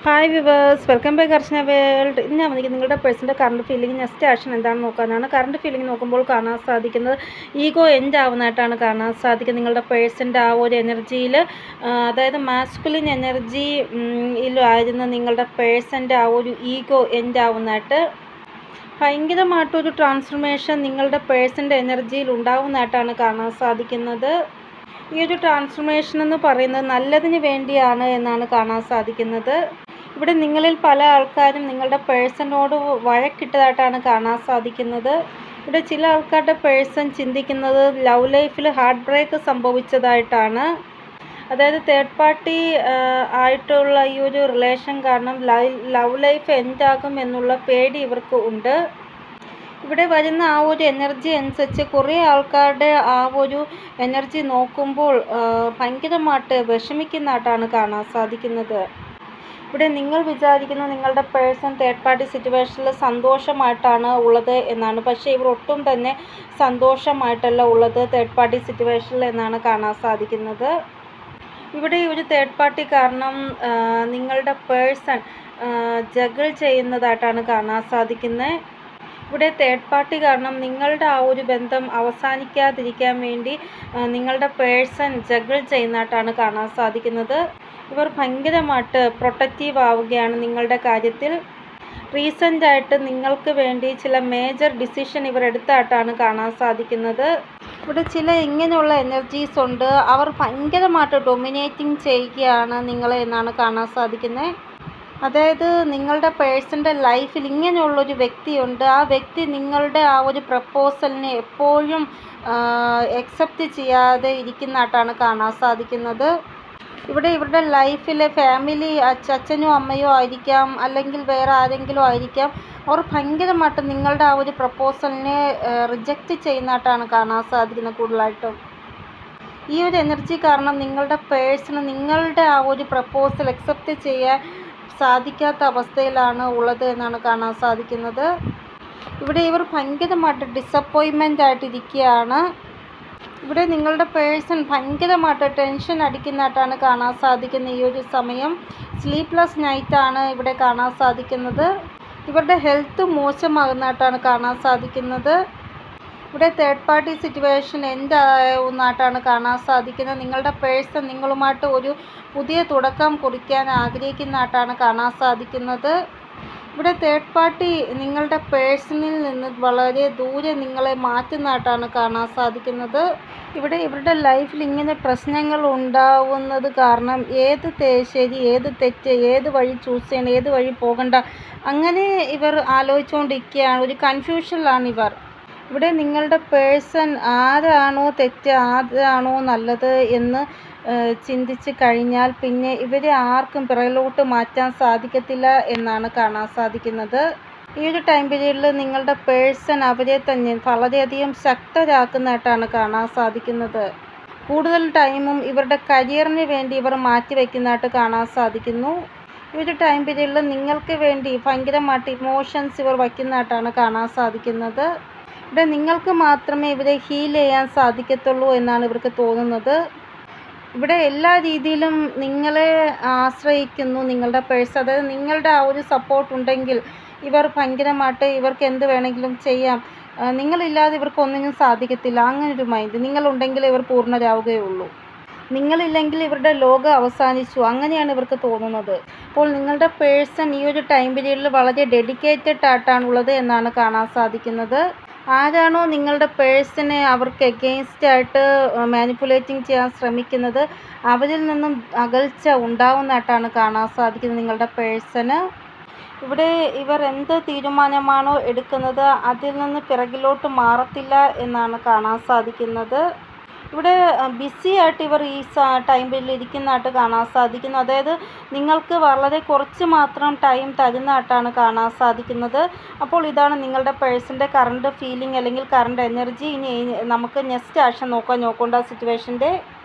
Hi viewers, welcome back അർച്ചന world. ഇന്ന് ഞാൻ വന്നിരിക്കുന്നത് നിങ്ങളുടെ പേഴ്സൻ്റെ കറണ്ട് ഫീലിംഗ് നെക്സ്റ്റ് ആക്ഷൻ എന്താണെന്ന് നോക്കാനാണ്. കറണ്ട് ഫീലിംഗ് നോക്കുമ്പോൾ കാണാൻ സാധിക്കുന്നത് ഈഗോ എൻഡ് ആവുന്നതായിട്ടാണ് കാണാൻ സാധിക്കുന്നത്. നിങ്ങളുടെ പേഴ്സൻ്റെ ആ ഒരു എനർജിയിൽ, അതായത് മാസ്കുലിൻ എനർജിയിലായിരുന്ന നിങ്ങളുടെ പേഴ്സൻ്റെ ആ ഒരു ഈഗോ എൻഡ് ആവുന്നതായിട്ട്, ഭയങ്കരമായിട്ടൊരു ട്രാൻസ്ഫർമേഷൻ നിങ്ങളുടെ പേഴ്സൻ്റെ എനർജിയിൽ ഉണ്ടാവുന്നതായിട്ടാണ് കാണാൻ സാധിക്കുന്നത്. ഈ ഒരു ട്രാൻസ്ഫർമേഷൻ എന്ന് പറയുന്നത് നല്ലതിന് വേണ്ടിയാണ് എന്നാണ് കാണാൻ സാധിക്കുന്നത്. ഇവിടെ നിങ്ങളിൽ പല ആൾക്കാരും നിങ്ങളുടെ പേഴ്സണോട് വഴക്കിട്ടതായിട്ടാണ് കാണാൻ സാധിക്കുന്നത്. ഇവിടെ ചില ആൾക്കാരുടെ പേഴ്സൺ ചിന്തിക്കുന്നത് ലവ് ലൈഫിൽ ഹാർട്ട് ബ്രേക്ക് സംഭവിച്ചതായിട്ടാണ്. അതായത് തേർഡ് പാർട്ടി ആയിട്ടുള്ള ഈ ഒരു റിലേഷൻ കാരണം ലവ് ലൈഫ് എൻഡാകും എന്നുള്ള പേടി ഇവർക്ക് ഉണ്ട്. ഇവിടെ വരുന്ന ആ ഒരു എനർജി അനുസരിച്ച് കുറേ ആൾക്കാരുടെ ആ ഒരു എനർജി നോക്കുമ്പോൾ ഭയങ്കരമായിട്ട് വിഷമിക്കുന്നതായിട്ടാണ് കാണാൻ സാധിക്കുന്നത്. ഇവിടെ നിങ്ങൾ വിചാരിക്കുന്ന നിങ്ങളുടെ പേഴ്സൺ തേർഡ് പാർട്ടി സിറ്റുവേഷനിൽ സന്തോഷമായിട്ടാണ് ഉള്ളത് എന്നാണ്. പക്ഷേ ഇവർ ഒട്ടും തന്നെ സന്തോഷമായിട്ടല്ല ഉള്ളത് തേർഡ് പാർട്ടി സിറ്റുവേഷനിൽ എന്നാണ് കാണാൻ സാധിക്കുന്നത്. ഇവിടെ ഈ ഒരു തേർഡ് പാർട്ടി കാരണം നിങ്ങളുടെ പേഴ്സൺ ജഗിൾ ചെയ്യുന്നതായിട്ടാണ് കാണാൻ സാധിക്കുന്നത്. ഇവിടെ തേർഡ് പാർട്ടി കാരണം നിങ്ങളുടെ ആ ഒരു ബന്ധം അവസാനിക്കാതിരിക്കാൻ വേണ്ടി നിങ്ങളുടെ പേഴ്സൺ ജഗിൾ ചെയ്യുന്നതായിട്ടാണ് കാണാൻ സാധിക്കുന്നത്. ഇവർ ഭയങ്കരമായിട്ട് പ്രൊട്ടക്റ്റീവ് ആവുകയാണ് നിങ്ങളുടെ കാര്യത്തിൽ. റീസെൻ്റായിട്ട് നിങ്ങൾക്ക് വേണ്ടി ചില മേജർ ഡിസിഷൻ ഇവർ എടുത്തായിട്ടാണ് കാണാൻ സാധിക്കുന്നത്. ഇവിടെ ചില ഇങ്ങനെയുള്ള എനർജീസ് ഉണ്ട്. അവർ ഭയങ്കരമായിട്ട് ഡൊമിനേറ്റിംഗ് ചെയ്യുകയാണ് നിങ്ങളെ എന്നാണ് കാണാൻ സാധിക്കുന്നത്. അതായത് നിങ്ങളുടെ പേഴ്സൻ്റെ ലൈഫിൽ ഇങ്ങനെയുള്ളൊരു വ്യക്തിയുണ്ട്. ആ വ്യക്തി നിങ്ങളുടെ ആ ഒരു പ്രപ്പോസലിനെ എപ്പോഴും അക്സെപ്റ്റ് ചെയ്യാതെ ഇരിക്കുന്നതായിട്ടാണ് കാണാൻ സാധിക്കുന്നത്. ഇവിടെ ഇവരുടെ ലൈഫിലെ ഫാമിലി അച്ഛനും അമ്മയോ ആയിരിക്കാം, അല്ലെങ്കിൽ വേറെ ആരെങ്കിലും ആയിരിക്കാം. അവർ ഭയങ്കരമായിട്ട് നിങ്ങളുടെ ആ ഒരു പ്രപ്പോസലിനെ റിജക്റ്റ് ചെയ്യുന്നതായിട്ടാണ് കാണാൻ സാധിക്കുന്നത്. കൂടുതലായിട്ടും ഈ ഒരു എനർജി കാരണം നിങ്ങളുടെ പേഴ്സണ് നിങ്ങളുടെ ആ ഒരു പ്രപ്പോസൽ അക്സെപ്റ്റ് ചെയ്യാൻ സാധിക്കാത്ത അവസ്ഥയിലാണ് ഉള്ളത് എന്നാണ് കാണാൻ സാധിക്കുന്നത്. ഇവിടെ ഇവർ ഭയങ്കരമായിട്ട് ഡിസപ്പോയിൻമെൻ്റ് ആയിട്ടിരിക്കുകയാണ്. ഇവിടെ നിങ്ങളുടെ പേഴ്സൺ ഭയങ്കരമായിട്ട് ടെൻഷൻ അടിക്കുന്നതായിട്ടാണ് കാണാൻ സാധിക്കുന്നത്. ഈ ഒരു സമയം സ്ലീപ്ലെസ് നൈറ്റാണ് ഇവിടെ കാണാൻ സാധിക്കുന്നത്. ഇവരുടെ ഹെൽത്ത് മോശമാകുന്നതായിട്ടാണ് കാണാൻ സാധിക്കുന്നത്. ഇവിടെ തേർഡ് പാർട്ടി സിറ്റുവേഷൻ എൻഡ് ആവുന്നതായിട്ടാണ് കാണാൻ സാധിക്കുന്നത്. നിങ്ങളുടെ പേഴ്സൺ നിങ്ങളുമായിട്ട് ഒരു പുതിയ തുടക്കം കുറിക്കാൻ ആഗ്രഹിക്കുന്നതായിട്ടാണ് കാണാൻ സാധിക്കുന്നത്. ഇവിടെ തേർഡ് പാർട്ടി നിങ്ങളുടെ പേഴ്സണിൽ നിന്ന് വളരെ ദൂരെ നിങ്ങളെ മാറ്റുന്നതായിട്ടാണ് കാണാൻ സാധിക്കുന്നത്. ഇവിടെ ഇവരുടെ ലൈഫിൽ ഇങ്ങനെ പ്രശ്നങ്ങൾ ഉണ്ടാവുന്നത് കാരണം ഏത് ശരി, ഏത് തെറ്റ്, ഏത് വഴി ചൂസ് ചെയ്യണം, ഏത് വഴി പോകണ്ട, അങ്ങനെ ഇവർ ആലോചിച്ചുകൊണ്ടിരിക്കുകയാണ്. ഒരു കൺഫ്യൂഷനിലാണ് ഇവർ. ഇവിടെ നിങ്ങളുടെ പേഴ്സൺ ആരാണോ തെറ്റ്, ആരാണോ നല്ലത് എന്ന് ചിന്തിച്ച് കഴിഞ്ഞാൽ പിന്നെ ഇവരെ ആർക്കും പിറകിലോട്ട് മാറ്റാൻ സാധിക്കത്തില്ല എന്നാണ് കാണാൻ സാധിക്കുന്നത്. ഈ ഒരു ടൈം പീരീഡിൽ നിങ്ങളുടെ പേഴ്സൺ അവരെ തന്നെ വളരെയധികം ശക്തരാക്കുന്നതായിട്ടാണ് കാണാൻ സാധിക്കുന്നത്. കൂടുതൽ ടൈമും ഇവരുടെ കരിയറിന് വേണ്ടി ഇവർ മാറ്റിവെക്കുന്നതായിട്ട് കാണാൻ സാധിക്കുന്നു. ഈ ഒരു ടൈം പീരീഡിൽ നിങ്ങൾക്ക് വേണ്ടി ഭയങ്കരമായിട്ട് ഇമോഷൻസ് ഇവർ വയ്ക്കുന്നതായിട്ടാണ് കാണാൻ സാധിക്കുന്നത്. ഇവിടെ നിങ്ങൾക്ക് മാത്രമേ ഇവരെ ഹീൽ ചെയ്യാൻ സാധിക്കത്തുള്ളൂ എന്നാണ് ഇവർക്ക് തോന്നുന്നത്. ഇവിടെ എല്ലാ രീതിയിലും നിങ്ങളെ ആശ്രയിക്കുന്നു നിങ്ങളുടെ പേഴ്സൺ. അതായത് നിങ്ങളുടെ ആ ഒരു സപ്പോർട്ട് ഉണ്ടെങ്കിൽ ഇവർ ഭയങ്കരമായിട്ട് ഇവർക്ക് എന്ത് വേണമെങ്കിലും ചെയ്യാം. നിങ്ങളില്ലാതെ ഇവർക്ക് ഒന്നിനും സാധിക്കത്തില്ല. അങ്ങനൊരു മൈൻഡ്. നിങ്ങളുണ്ടെങ്കിൽ ഇവർ പൂർണ്ണരാവുകയുള്ളൂ. നിങ്ങളില്ലെങ്കിൽ ഇവരുടെ ലോകം അവസാനിച്ചു, അങ്ങനെയാണ് ഇവർക്ക് തോന്നുന്നത്. അപ്പോൾ നിങ്ങളുടെ പേഴ്സൺ ഈ ഒരു ടൈം പീരീഡിൽ വളരെ ഡെഡിക്കേറ്റഡ് ആയിട്ടാണുള്ളത് എന്നാണ് കാണാൻ സാധിക്കുന്നത്. ആരാണോ നിങ്ങളുടെ പേഴ്സണെ അവർക്ക് എഗെയിൻസ്റ്റ് ആയിട്ട് മാനിപ്പുലേറ്റിംഗ് ചെയ്യാൻ ശ്രമിക്കുന്നത്, അവരിൽ നിന്നും അകൽച്ച ഉണ്ടാവുന്നതായിട്ടാണ് കാണാൻ സാധിക്കുന്നത് നിങ്ങളുടെ പേഴ്സണ്. ഇവിടെ ഇവർ എന്ത് തീരുമാനമാണോ എടുക്കുന്നത് അതിൽ നിന്ന് പിറകിലോട്ട് മാറത്തില്ല എന്നാണ് കാണാൻ സാധിക്കുന്നത്. ഇവിടെ ബിസി ആയിട്ട് ഇവർ ഈ ടൈം പീരീഡിൽ ഇരിക്കുന്നതായിട്ട് കാണാൻ സാധിക്കുന്നു. അതായത് നിങ്ങൾക്ക് വളരെ കുറച്ച് മാത്രം ടൈം തരുന്നതായിട്ടാണ് കാണാൻ സാധിക്കുന്നത്. അപ്പോൾ ഇതാണ് നിങ്ങളുടെ പേഴ്സൻ്റെ കറണ്ട് ഫീലിംഗ് അല്ലെങ്കിൽ കറണ്ട് എനർജി. ഇനി നമുക്ക് നെക്സ്റ്റ് ആക്ഷൻ നോക്കേണ്ട സിറ്റുവേഷൻ്റെ.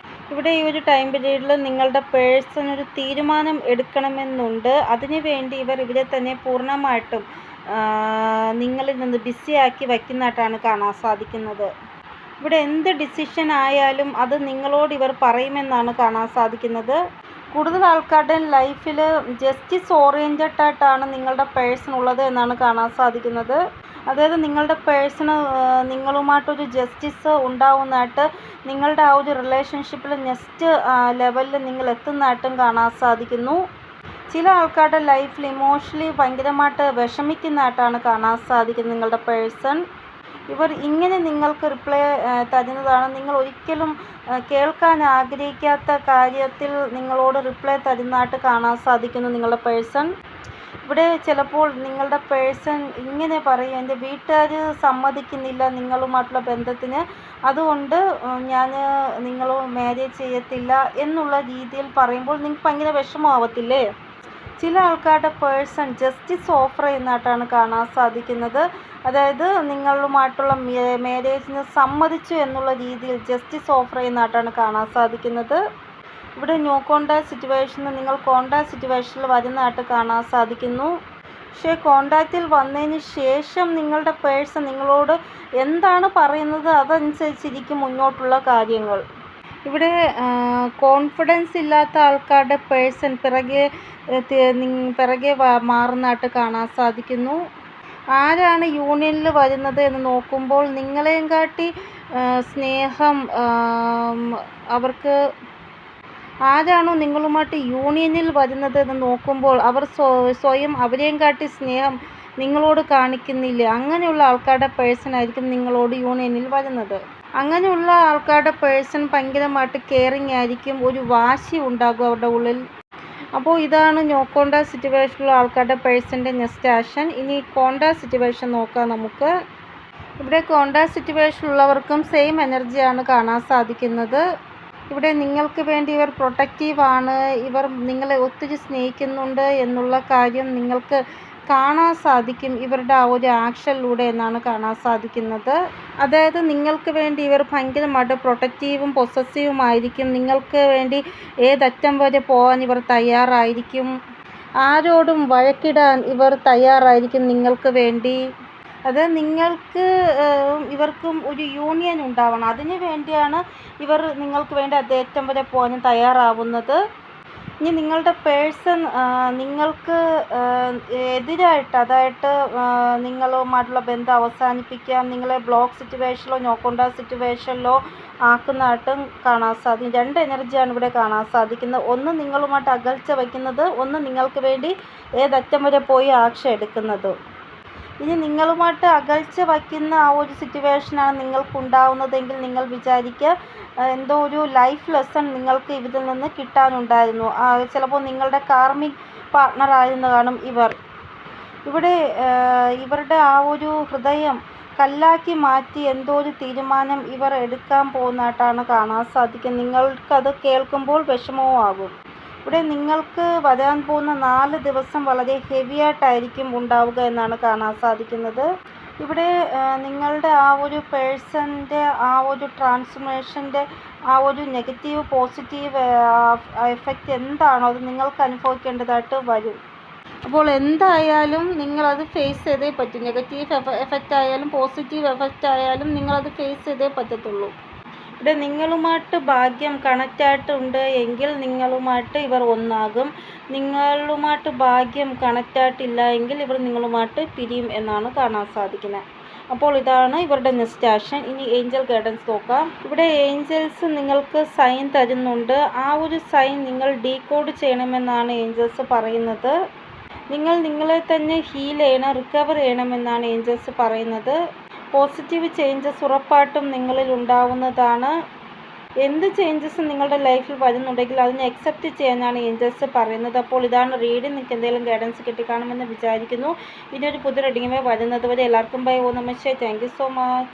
ഇവിടെ ഈ ഒരു ടൈം പീരീഡിൽ നിങ്ങളുടെ പേഴ്സൺ ഒരു തീരുമാനം എടുക്കണമെന്നുണ്ട്. അതിനു വേണ്ടി ഇവരെ തന്നെ പൂർണ്ണമായിട്ടും നിങ്ങളിൽ നിന്ന് ബിസിയാക്കി വയ്ക്കുന്നതായിട്ടാണ് കാണാൻ സാധിക്കുന്നത്. ഇവിടെ എന്ത് ഡിസിഷൻ ആയാലും അത് നിങ്ങളോട് ഇവർ പറയുമെന്നാണ് കാണാൻ സാധിക്കുന്നത്. കൂടുതൽ ആൾക്കാരുടെ ലൈഫിൽ ജസ്റ്റിസ് ഓറിയൻറ്റഡ് ആയിട്ടാണ് നിങ്ങളുടെ പേഴ്സൺ ഉള്ളത് എന്നാണ് കാണാൻ സാധിക്കുന്നത്. അതായത് നിങ്ങളുടെ പേഴ്സണ് നിങ്ങളുമായിട്ടൊരു ജസ്റ്റിസ് ഉണ്ടാവുന്നതായിട്ട്, നിങ്ങളുടെ ആ ഒരു റിലേഷൻഷിപ്പിൽ നെക്സ്റ്റ് ലെവലിൽ നിങ്ങൾ എത്തുന്നതായിട്ടും കാണാൻ സാധിക്കുന്നു. ചില ആൾക്കാരുടെ ലൈഫിൽ ഇമോഷണലി ഭയങ്കരമായിട്ട് വിഷമിക്കുന്നതായിട്ടാണ് കാണാൻ സാധിക്കുന്നത് നിങ്ങളുടെ പേഴ്സൺ. ഇവർ ഇങ്ങനെ നിങ്ങൾക്ക് റിപ്ലൈ തരുന്നതാണ്. നിങ്ങൾ ഒരിക്കലും കേൾക്കാൻ ആഗ്രഹിക്കാത്ത കാര്യത്തിൽ നിങ്ങളോട് റിപ്ലൈ തരുന്നതായിട്ട് കാണാൻ സാധിക്കുന്നു നിങ്ങളുടെ പേഴ്സൺ. ഇവിടെ ചിലപ്പോൾ നിങ്ങളുടെ പേഴ്സൺ ഇങ്ങനെ പറയും, എൻ്റെ വീട്ടുകാർ സമ്മതിക്കുന്നില്ല നിങ്ങളുമായിട്ടുള്ള ബന്ധത്തിന്, അതുകൊണ്ട് ഞാൻ നിങ്ങൾ മാരേജ് ചെയ്യത്തില്ല എന്നുള്ള രീതിയിൽ പറയുമ്പോൾ നിങ്ങൾക്ക് ഭയങ്കര വിഷമമാവത്തില്ലേ? ചില ആൾക്കാരുടെ പേഴ്സൺ ജസ്റ്റിസ് ഓഫർ ചെയ്യുന്നതായിട്ടാണ് കാണാൻ സാധിക്കുന്നത്. അതായത് നിങ്ങളുമായിട്ടുള്ള മാരേജിന് സമ്മതിച്ചു എന്നുള്ള രീതിയിൽ ജസ്റ്റിസ് ഓഫർ ചെയ്യുന്നതായിട്ടാണ് കാണാൻ സാധിക്കുന്നത്. ഇവിടെ നോ കോണ്ടാക്ട് സിറ്റുവേഷനിൽ നിങ്ങൾ കോണ്ടാക്ട് സിറ്റുവേഷനിൽ വരുന്നതായിട്ട് കാണാൻ സാധിക്കുന്നു. പക്ഷേ കോണ്ടാക്റ്റിൽ വന്നതിന് ശേഷം നിങ്ങളുടെ പേഴ്സൺ നിങ്ങളോട് എന്താണ് പറയുന്നത് അതനുസരിച്ചിരിക്കും മുന്നോട്ടുള്ള കാര്യങ്ങൾ. ഇവിടെ കോൺഫിഡൻസ് ഇല്ലാത്ത ആൾക്കാരുടെ പേഴ്സൺ പിറകെ മാറുന്നതായിട്ട് കാണാൻ സാധിക്കുന്നു. ആരാണ് യൂണിയനിൽ വരുന്നത് എന്ന് നോക്കുമ്പോൾ നിങ്ങളെയും കാട്ടി സ്നേഹം അവർക്ക്, ആരാണോ നിങ്ങളുമായിട്ട് യൂണിയനിൽ വരുന്നത് എന്ന് നോക്കുമ്പോൾ അവർ സ്വയം അവരെയും കാട്ടി സ്നേഹം നിങ്ങളോട് കാണിക്കുന്നില്ല. അങ്ങനെയുള്ള ആൾക്കാരുടെ പേഴ്സൺ ആയിരിക്കും നിങ്ങളോട് യൂണിയനിൽ വരുന്നത്. അങ്ങനെയുള്ള ആൾക്കാരുടെ പേഴ്സൺ ഭയങ്കരമായിട്ട് കെയറിങ് ആയിരിക്കും, ഒരു വാശി ഉണ്ടാകും അവരുടെ ഉള്ളിൽ. അപ്പോൾ ഇതാണ് നോ കോണ്ടാക്ട് സിറ്റുവേഷനിലുള്ള ആൾക്കാരുടെ പേഴ്സൻ്റെ നെക്സ്റ്റ് ആക്ഷൻ. ഇനി കോണ്ടാക്ട് സിറ്റുവേഷൻ നോക്കാം നമുക്ക്. ഇവിടെ കോണ്ടാക്ട് സിറ്റുവേഷനിലുള്ളവർക്കും സെയിം എനർജിയാണ് കാണാൻ സാധിക്കുന്നത്. ഇവിടെ നിങ്ങൾക്ക് വേണ്ടി ഇവർ പ്രൊട്ടക്റ്റീവാണ്, ഇവർ നിങ്ങളെ ഒത്തിരി സ്നേഹിക്കുന്നുണ്ട് എന്നുള്ള കാര്യം നിങ്ങൾക്ക് കാണാൻ സാധിക്കും ഇവരുടെ ആ ഒരു ആക്ഷനിലൂടെ എന്നാണ് കാണാൻ സാധിക്കുന്നത്. അതായത് നിങ്ങൾക്ക് വേണ്ടി ഇവർ ഭയങ്കരമായിട്ട് പ്രൊട്ടക്റ്റീവും പൊസസീവുമായിരിക്കും. നിങ്ങൾക്ക് വേണ്ടി ഏതറ്റം വരെ പോകാൻ ഇവർ തയ്യാറായിരിക്കും. ആരോടും വഴക്കിടാൻ ഇവർ തയ്യാറായിരിക്കും നിങ്ങൾക്ക് വേണ്ടി. അത് നിങ്ങൾക്ക് ഇവർക്കും ഒരു യൂണിയൻ ഉണ്ടാവണം, അതിന് വേണ്ടിയാണ് ഇവർ നിങ്ങൾക്ക് വേണ്ടി അതേറ്റം വരെ പോകാൻ തയ്യാറാവുന്നത്. ഇനി നിങ്ങളുടെ പേഴ്സൺ നിങ്ങൾക്ക് എതിരായിട്ട്, അതായത് നിങ്ങളുമായിട്ടുള്ള ബന്ധം അവസാനിപ്പിക്കാം, നിങ്ങളെ ബ്ലോക്ക് സിറ്റുവേഷനിലോ നോ കോണ്ടാക്ട് സിറ്റുവേഷനിലോ ആക്കുന്നതായിട്ടും കാണാൻ സാധിക്കും. രണ്ട് എനർജിയാണ് ഇവിടെ കാണാൻ സാധിക്കുന്നത്. ഒന്ന് നിങ്ങളുമായിട്ട് അകൽച്ച വയ്ക്കുന്നത്, ഒന്ന് നിങ്ങൾക്ക് വേണ്ടി ഏതറ്റം വരെ പോയി ആക്ഷൻ എടുക്കുന്നത്. ഇനി നിങ്ങളുമായിട്ട് അകൽച്ച വയ്ക്കുന്ന ആ ഒരു സിറ്റുവേഷനാണ് നിങ്ങൾക്കുണ്ടാവുന്നതെങ്കിൽ നിങ്ങൾ വിചാരിക്കുക എന്തോ ഒരു ലൈഫ് ലെസൺ നിങ്ങൾക്ക് ഇതിൽ നിന്ന് കിട്ടാനുണ്ടായിരുന്നു. ചിലപ്പോൾ നിങ്ങളുടെ കാർമിക് പാർട്ട്ണറായിരുന്നു കാണും ഇവർ. ഇവിടെ ഇവരുടെ ആ ഒരു ഹൃദയം കല്ലാക്കി മാറ്റി എന്തോ ഒരു തീരുമാനം ഇവർ എടുക്കാൻ പോകുന്നതായിട്ടാണ് കാണാൻ സാധിക്കുന്നത്. നിങ്ങൾക്കത് കേൾക്കുമ്പോൾ വിഷമവും ആകും. ഇവിടെ നിങ്ങൾക്ക് വരാൻ പോകുന്ന 4 ദിവസം വളരെ ഹെവി ആയിട്ടായിരിക്കും ഉണ്ടാവുക എന്നാണ് കാണാൻ സാധിക്കുന്നത്. ഇവിടെ നിങ്ങളുടെ ആ ഒരു പേഴ്സൻ്റെ ആ ഒരു ട്രാൻസ്ഫോർമേഷൻ്റെ ആ ഒരു നെഗറ്റീവ് പോസിറ്റീവ് എഫക്റ്റ് എന്താണോ അത് നിങ്ങൾക്ക് അനുഭവിക്കേണ്ടതായിട്ട് വരും. അപ്പോൾ എന്തായാലും നിങ്ങളത് ഫേസ് ചെയ്തേ പറ്റും. നെഗറ്റീവ് എഫക്റ്റ് ആയാലും പോസിറ്റീവ് എഫക്റ്റ് ആയാലും നിങ്ങളത് ഫേസ് ചെയ്തേ പറ്റത്തുള്ളൂ. ഇവിടെ നിങ്ങളുമായിട്ട് ഭാഗ്യം കണക്റ്റായിട്ടുണ്ട് എങ്കിൽ നിങ്ങളുമായിട്ട് ഇവർ ഒന്നാകും. നിങ്ങളുമായിട്ട് ഭാഗ്യം കണക്റ്റായിട്ടില്ല എങ്കിൽ ഇവർ നിങ്ങളുമായിട്ട് പിരിയും എന്നാണ് കാണാൻ സാധിക്കുന്നത്. അപ്പോൾ ഇതാണ് ഇവരുടെ നെക്സ്റ്റ് ആക്ഷൻ. ഇനി ഏഞ്ചൽ ഗൈഡൻസ് നോക്കാം. ഇവിടെ ഏഞ്ചൽസ് നിങ്ങൾക്ക് സൈൻ തരുന്നുണ്ട്. ആ ഒരു സൈൻ നിങ്ങൾ ഡീകോഡ് ചെയ്യണമെന്നാണ് ഏഞ്ചൽസ് പറയുന്നത്. നിങ്ങൾ നിങ്ങളെ തന്നെ ഹീൽ ചെയ്യണം, റിക്കവർ ചെയ്യണമെന്നാണ് ഏഞ്ചൽസ് പറയുന്നത്. പോസിറ്റീവ് ചേഞ്ചസ് ഉറപ്പായിട്ടും നിങ്ങളിൽ ഉണ്ടാവുന്നതാണ്. എന്ത് ചേഞ്ചസ് നിങ്ങളുടെ ലൈഫിൽ വരുന്നുണ്ടെങ്കിൽ അതിനെ അക്സെപ്റ്റ് ചെയ്യാനാണ് ഏഞ്ചൽസ് പറയുന്നത്. അപ്പോൾ ഇതാണ് റീഡിങ്. നിങ്ങൾക്ക് എന്തെങ്കിലും ഗൈഡൻസ് കിട്ടിക്കാണുമെന്ന് വിചാരിക്കുന്നു. ഇനിയൊരു പുതിയ റീഡിങ്ങുമായി വരുന്നത് വരെ എല്ലാവർക്കും ബൈ. ഓ നമസ്തേ. Thank you so much.